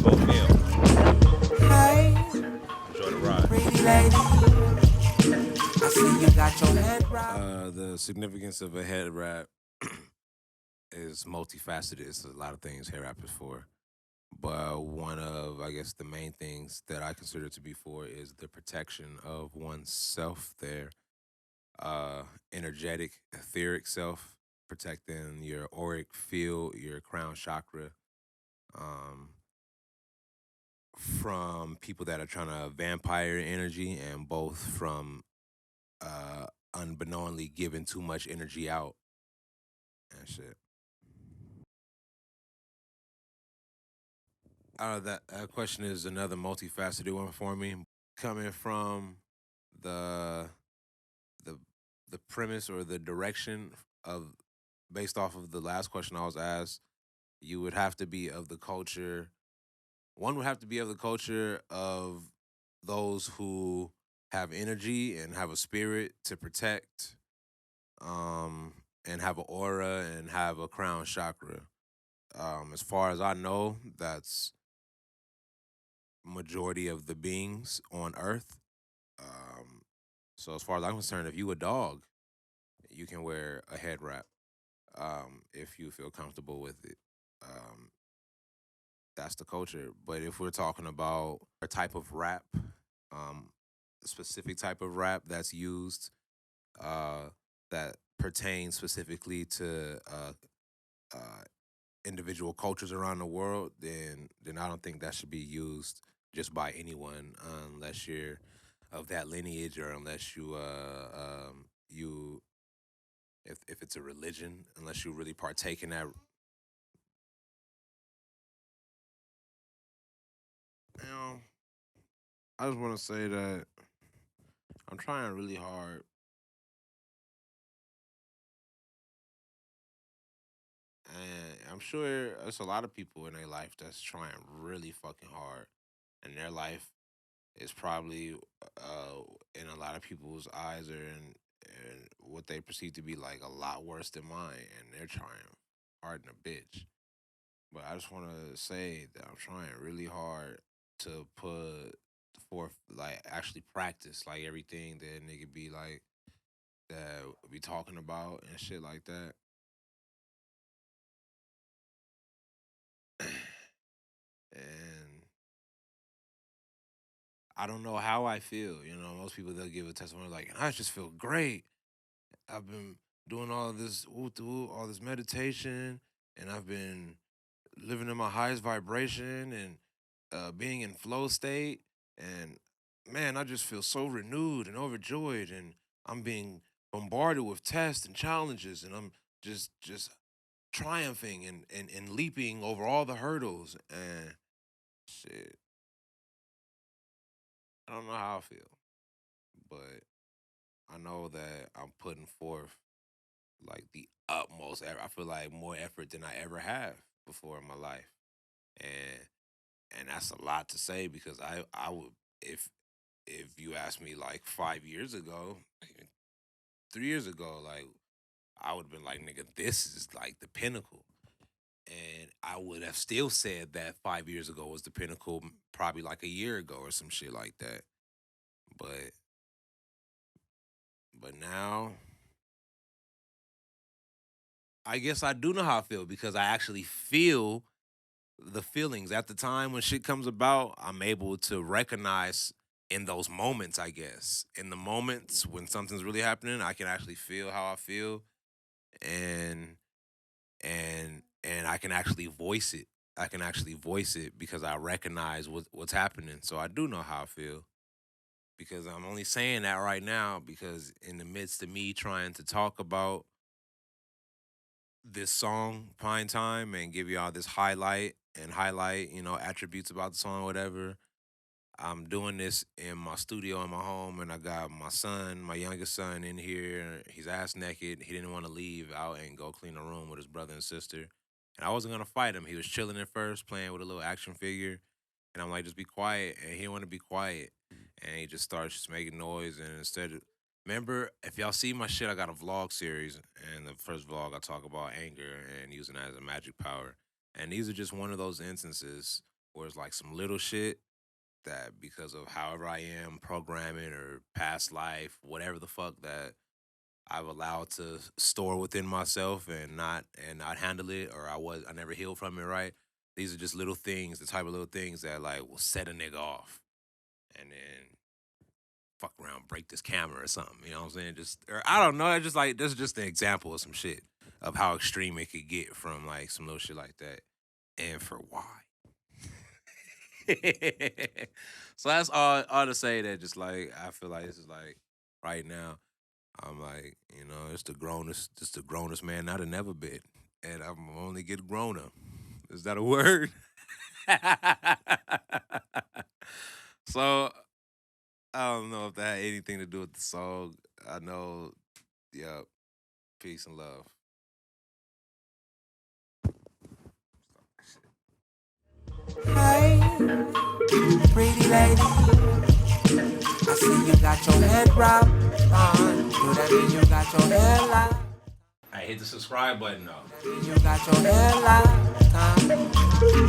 both male. Hey, Enjoy the ride. pretty lady, I see you got your head wrapped. The significance of a head wrap is multifaceted. It's a lot of things hair wrap is for. But one of, I guess, the main things that I consider to be for is the protection of oneself, their energetic, etheric self, protecting your auric field, your crown chakra, um, from people that are trying to vampire energy, and both from unbeknowingly giving too much energy out and shit. That question is another multifaceted one for me. Coming from the the the premise or the direction of based off of the last question I was asked, you would have to be of the culture. One would have to be of the culture of those who have energy and have a spirit to protect, and have an aura and have a crown chakra. As far as I know, that's majority of the beings on Earth. Um, so as far as I'm concerned, if you a dog, you can wear a head wrap, if you feel comfortable with it. Um, that's the culture. But if we're talking about a type of wrap, a specific type of wrap that's used, uh, that pertains specifically to uh, individual cultures around the world, then I don't think that should be used just by anyone unless you're of that lineage or unless you if it's a religion, unless you really partake in that. You know, I just want to say that I'm trying really hard, and I'm sure there's a lot of people in their life that's trying really fucking hard, and their life is probably uh in a lot of people's eyes or in what they perceive to be like a lot worse than mine, and they're trying hard than a bitch. But I just want to say that I'm trying really hard to put forth, like, actually practice like everything that nigga be like that we talking about and shit like that. And I don't know how I feel. Most people they'll give a testimony like, I just feel great. I've been doing all this all this meditation, and I've been living in my highest vibration and being in flow state. And man, I just feel so renewed and overjoyed, and I'm being bombarded with tests and challenges, and I'm just triumphing and leaping over all the hurdles and shit. I don't know how I feel, but I know that I'm putting forth like the utmost effort. I feel like more effort than I ever have before in my life, and that's a lot to say because I would if you asked me like 5 years ago, even 3 years ago, like I would have been like, nigga, this is like the pinnacle, and I would have still said that 5 years ago was the pinnacle, probably like a year ago or some shit like that, but now I guess I do know how I feel because I actually feel the feelings at the time when shit comes about. I'm able to recognize in those moments, I guess. In the moments when something's really happening, I can actually feel how I feel, and I can actually voice it. I can actually voice it because I recognize what's happening. So I do know how I feel because I'm only saying that right now because in the midst of me trying to talk about this song Pine Time and give y'all this highlight, attributes about the song, whatever. I'm doing this in my studio in my home, and I got my son, my youngest son, in here. He's ass naked. He didn't want to leave out and go clean the room with his brother and sister. And I wasn't gonna fight him. He was chilling at first, playing with a little action figure, and I'm like, just be quiet. And he didn't want to be quiet, and he just starts just making noise. And instead of remember, if y'all see my shit, I got a vlog series, and the first vlog I talk about anger and using that as a magic power. And these are just one of those instances or it's like some little shit that because of however I am programming or past life, whatever the fuck that I've allowed to store within myself and not handle it, or I never healed from it, right? These are just little things, the type of little things that like will set a nigga off, and then fuck around, break this camera or something. You know what I'm saying? Just or I don't know. It's just like this is just an example of some shit of how extreme it could get from like some little shit like that, and for why. So that's all to say that just like I feel like this is like right now I'm like, it's the grownest man I've never been. And I'm only getting growner. Is that a word? So I don't know if that had anything to do with the song. I know, yeah, peace and love. Hey, pretty lady, I see you got your head wrap on. Do that mean you got your hair live? I hit the subscribe button though. You got your hair live, huh?